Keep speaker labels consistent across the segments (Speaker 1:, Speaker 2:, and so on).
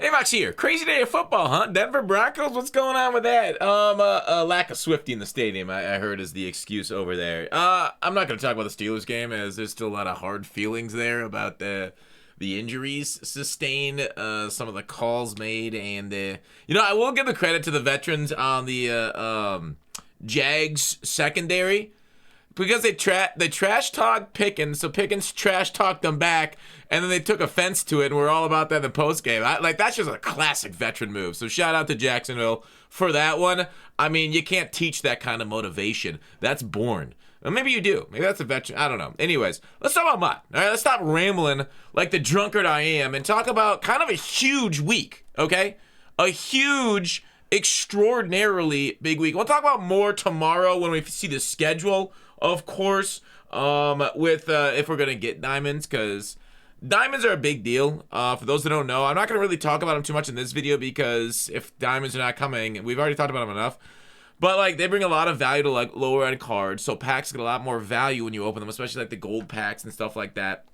Speaker 1: Hey, Max here. Crazy day of football, huh? Denver Broncos, what's going on with that? Lack of Swifty in the stadium, I heard is the excuse over there. I'm not going to talk about the Steelers game as there's still a lot of hard feelings there about the injuries sustained, some of the calls made, and I will give the credit to the veterans on the Jags secondary. Because they trash talked Pickens, so Pickens trash talked them back, and then they took offense to it, and we're all about that in the post game. That's just a classic veteran move. So shout out to Jacksonville for that one. I mean, you can't teach that kind of motivation. That's born. Or maybe you do. Maybe that's a veteran. I don't know. Anyways, let's talk about MUT. All right, let's stop rambling like the drunkard I am and talk about kind of a huge week. Okay, a huge, extraordinarily big week. We'll talk about more tomorrow when we see the schedule. Of course, with if we're gonna get diamonds, because diamonds are a big deal. For those that don't know, I'm not gonna really talk about them too much in this video because if diamonds are not coming, we've already talked about them enough. But like they bring a lot of value to like lower end cards, so packs get a lot more value when you open them, especially like the gold packs and stuff like that.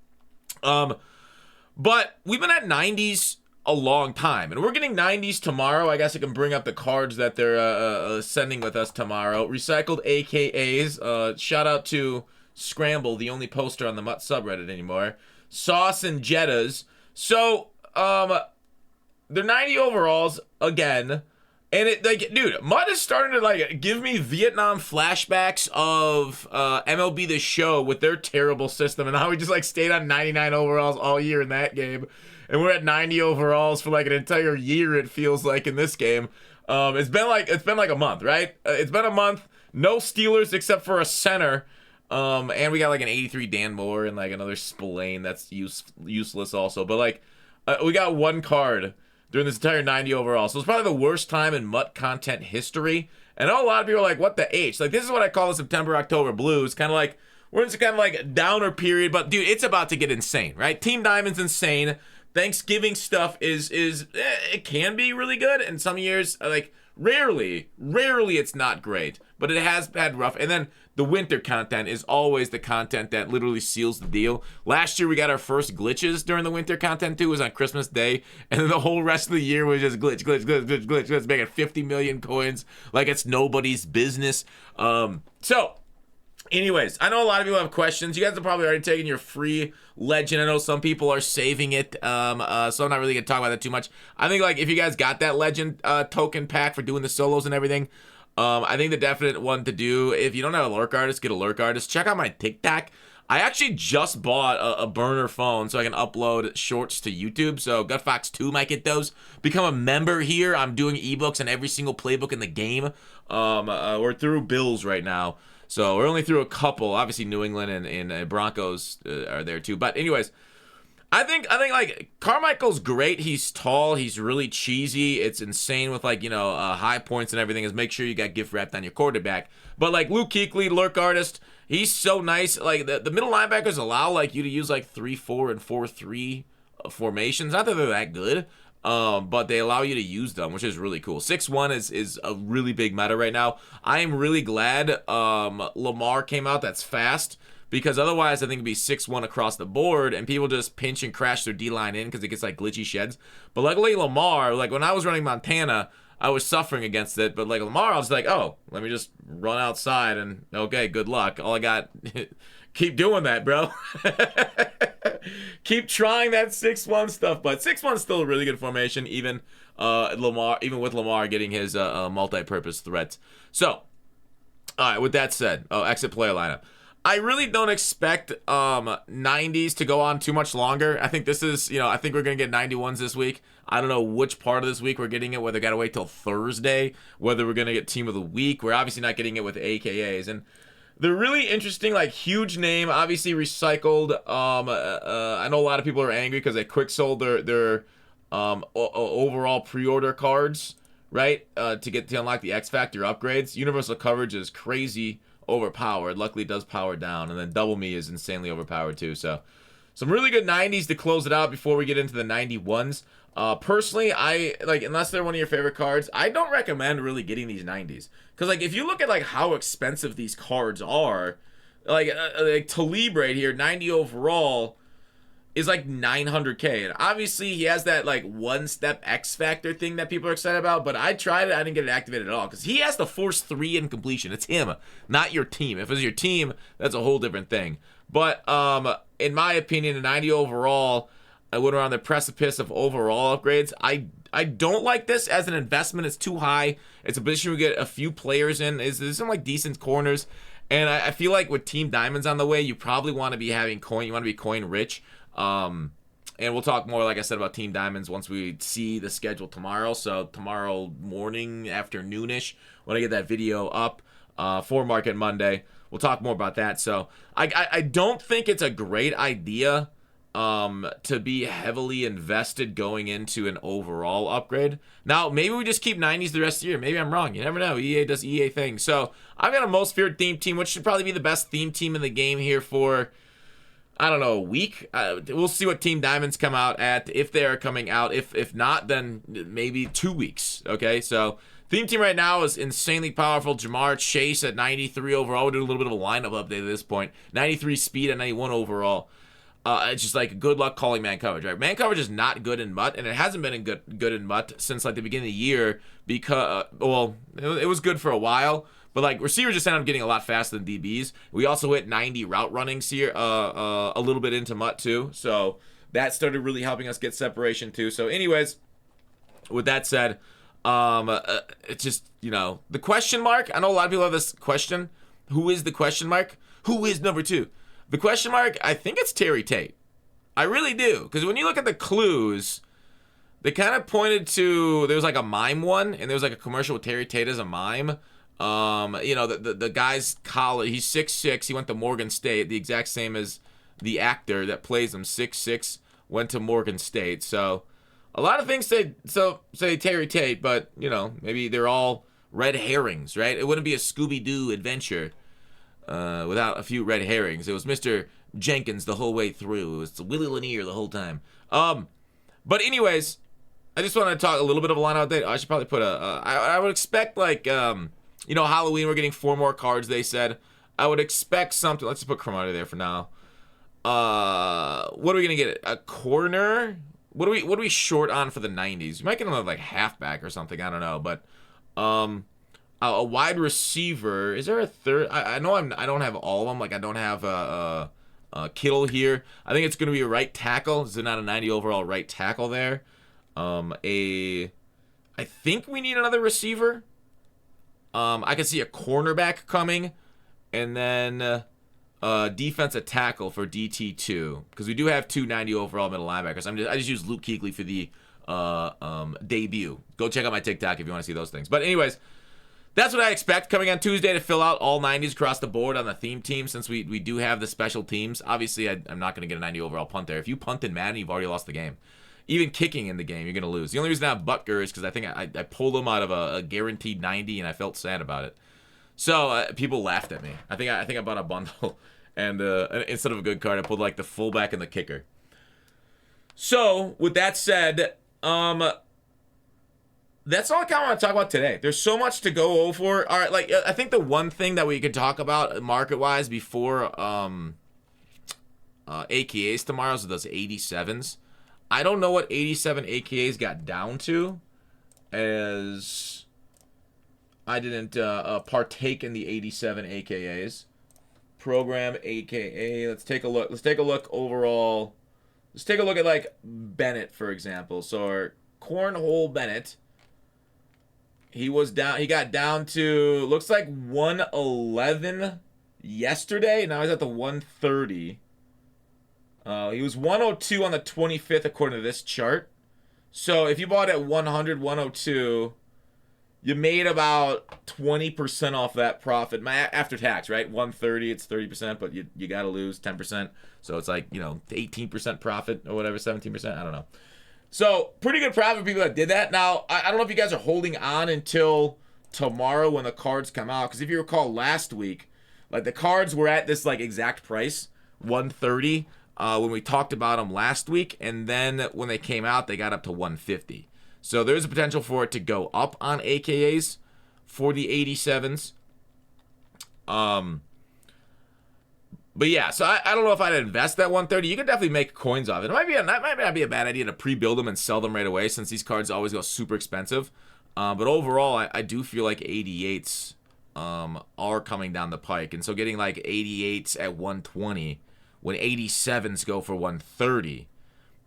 Speaker 1: But we've been at 90s a long time, and we're getting 90s tomorrow. I guess I can bring up the cards that they're sending with us tomorrow. Recycled AKAs. Shout out to Scramble, the only poster on the MUT subreddit anymore. Sauce and Jettas. So they're 90 overalls again, and it like, dude, MUT is starting to like give me Vietnam flashbacks of MLB The Show with their terrible system, and how we just like stayed on 99 overalls all year in that game. And we're at 90 overalls for like an entire year, it feels like, in this game. It's been like a month, right? It's been a month. No Steelers except for a center. And we got like an 83 Dan Moore and like another Spillane that's useless also. But like we got one card during this entire 90 overall. So it's probably the worst time in MUT content history. And I know a lot of people are like, what the H? Like, this is what I call the September, October blues. Kind of like, we're in some kind of like downer period. But dude, it's about to get insane, right? Team Diamond's insane. Thanksgiving stuff is it can be really good, and some years, like, rarely it's not great, but it has had rough. And then the winter content is always the content that literally seals the deal. Last year we got our first glitches during the winter content too. It was on Christmas Day, and then the whole rest of the year was just glitch, making 50 million coins like it's nobody's business. So anyways, I know a lot of you have questions. You guys have probably already taken your free legend. I know some people are saving it, so I'm not really gonna talk about that too much. I think like if you guys got that legend token pack for doing the solos and everything, I think the definite one to do, if you don't have a lurk artist, get a lurk artist. Check out my TikTok. I actually just bought a burner phone so I can upload shorts to YouTube. So GutFox2 might get those. Become a member here. I'm doing ebooks on every single playbook in the game. We're through Bills right now. So we're only through a couple. Obviously, New England and Broncos are there too. But anyways, I think like Carmichael's great. He's tall. He's really cheesy. It's insane with like high points and everything. Is make sure you got gift wrapped on your quarterback. But like Luke Kuechly, lurk artist, he's so nice. Like the middle linebackers allow like you to use like 3-4 and 4-3 formations. Not that they're that good. But they allow you to use them, which is really cool. 6-1 is a really big meta right now. I am really glad Lamar came out that's fast, because otherwise I think it'd be 6-1 across the board and people just pinch and crash their D-line in because it gets like glitchy sheds. But luckily Lamar, like when I was running Montana, I was suffering against it, but like Lamar, I was like, oh, let me just run outside and okay, good luck. All I got, keep doing that, bro. Keep trying that 6-1 stuff, but 6-1 is still a really good formation, even with Lamar getting his multi-purpose threats. So, all right, with that said, exit player lineup. I really don't expect 90s to go on too much longer. I think this is, I think we're going to get 91s this week. I don't know which part of this week we're getting it, whether we got to wait till Thursday, whether we're going to get team of the week. We're obviously not getting it with AKAs. And they're really interesting, like huge name, obviously recycled. I know a lot of people are angry because they quick sold their overall pre-order cards, right? To unlock the X Factor upgrades. Universal coverage is crazy overpowered. Luckily it does power down, and then Double Me is insanely overpowered too. So some really good 90s to close it out before we get into the 91s. Personally, I like, unless they're one of your favorite cards, I don't recommend really getting these 90s, because like if you look at like how expensive these cards are, like Talib right here, 90 overall, is like 900K. And obviously he has that like one step X factor thing that people are excited about, but I tried it, I didn't get it activated at all because he has to force 3 in completion. It's him, not your team. If it was your team, that's a whole different thing. But in my opinion, a 90 overall, I went around the precipice of overall upgrades. I don't like this as an investment. It's too high. It's a position we get a few players in. There's some like decent corners. And I feel like with Team Diamonds on the way, you probably want to be having coin. You want to be coin rich. And we'll talk more, like I said, about Team Diamonds once we see the schedule tomorrow. So tomorrow morning, afternoonish, when I get that video up for Market Monday, we'll talk more about that. So I don't think it's a great idea to be heavily invested going into an overall upgrade. Now, maybe we just keep 90s the rest of the year. Maybe I'm wrong. You never know. EA does EA things. So I've got a most feared theme team, which should probably be the best theme team in the game here for, I don't know, a week. We'll see what Team Diamonds come out at, if they are coming out. If not, then maybe 2 weeks. Okay, so theme team right now is insanely powerful. Jamar Chase at 93 overall. We'll do a little bit of a lineup update at this point. 93 speed at 91 overall. It's just like good luck calling man coverage, right? Man coverage is not good in MUT, and it hasn't been good in MUT since like the beginning of the year because, well, it was good for a while, but like receivers just ended up getting a lot faster than DBs. We also hit 90 route runnings here, a little bit into MUT too, so that started really helping us get separation too. So anyways, with that said, it's just, you know, the question mark. I know a lot of people have this question. Who is the question mark? Who is number 2? The question mark, I think it's Terry Tate. I really do. Because when you look at the clues, they kind of pointed to, there was like a mime one, and there was like a commercial with Terry Tate as a mime. You know, the guy's college, he's 6'6", he went to Morgan State, the exact same as the actor that plays him, 6'6", went to Morgan State. So, a lot of things say Terry Tate, but, you know, maybe they're all red herrings, right? It wouldn't be a Scooby-Doo adventure without a few red herrings. It was Mr. Jenkins the whole way through. It was Willie Lanier the whole time. But anyways, I just want to talk a little bit of a line update. I should probably put I would expect like, you know, Halloween, we're getting 4 more cards, they said. I would expect something. Let's just put Cromartie there for now. What are we going to get? A corner? What are we short on for the 90s? You might get another like halfback or something. I don't know. But, a wide receiver. Is there a third? I know I don't have all of them. Like I don't have Kittle here. I think it's going to be a right tackle. Is there not a 90 overall right tackle there? I think we need another receiver. I can see a cornerback coming, and then defensive tackle for DT2 because we do have 2 90 overall middle linebackers. I just use Luke Kuechly for the debut. Go check out my TikTok if you want to see those things. But anyways. That's what I expect coming on Tuesday to fill out all 90s across the board on the theme team since we do have the special teams. Obviously, I'm not going to get a 90 overall punt there. If you punt in Madden, you've already lost the game. Even kicking in the game, you're going to lose. The only reason I have Butker is because I think I pulled him out of a guaranteed 90, and I felt sad about it. So people laughed at me. I think I bought a bundle, and instead of a good card, I pulled like the fullback and the kicker. So with that said, that's all I kind of want to talk about today. There's so much to go over. All right, like I think the one thing that we could talk about market-wise before AKAs tomorrow is those 87s. I don't know what 87 AKAs got down to, as I didn't partake in the 87 AKAs. Program AKA. Let's take a look. Let's take a look overall. Let's take a look at like Bennett, for example. So our Cornhole Bennett. He was down. He got down to looks like 111 yesterday. Now he's at the 130. He was 102 on the 25th according to this chart. So if you bought at 100, 102, you made about 20% off that profit after tax, right? 130, it's 30%, but you got to lose 10%. So it's like, you know, 18% profit or whatever, 17%. I don't know. So, pretty good profit for people that did that. Now, I don't know if you guys are holding on until tomorrow when the cards come out. Because if you recall last week, like the cards were at this like exact price, 130, when we talked about them last week. And then when they came out, they got up to 150. So, there's a potential for it to go up on AKAs for the 87s. But yeah, so I don't know if I'd invest that 130. You could definitely make coins off it. It might not be a bad idea to pre-build them and sell them right away, since these cards always go super expensive. But overall, I do feel like 88s are coming down the pike. And so getting like 88s at 120 when 87s go for 130,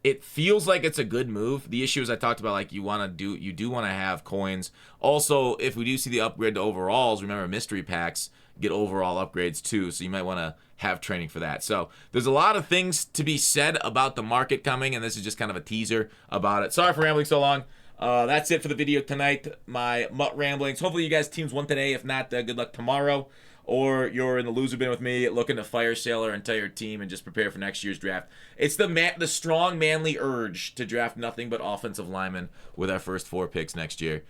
Speaker 1: it feels like it's a good move. The issue is I talked about, like, you do want to have coins. Also, if we do see the upgrade to overalls, remember mystery packs get overall upgrades too, so you might want to have training for that. So there's a lot of things to be said about the market coming, and this is just kind of a teaser about it. Sorry for rambling so long. That's it for the video tonight, my MUT ramblings. Hopefully you guys teams won today. If not, good luck tomorrow. Or you're in the loser bin with me looking to fire sale our entire team and just prepare for next year's draft. It's the strong, manly urge to draft nothing but offensive linemen with our first 4 picks next year.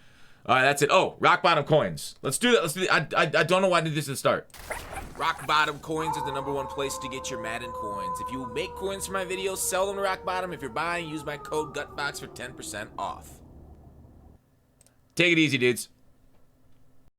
Speaker 1: All right, that's it. Oh, rock bottom coins. Let's do that. I don't know why I did this at the start. Rock Bottom Coins is the #1 place to get your Madden coins. If you make coins for my videos, sell them to Rock Bottom. If you're buying, use my code GUTBOX for 10% off. Take it easy, dudes.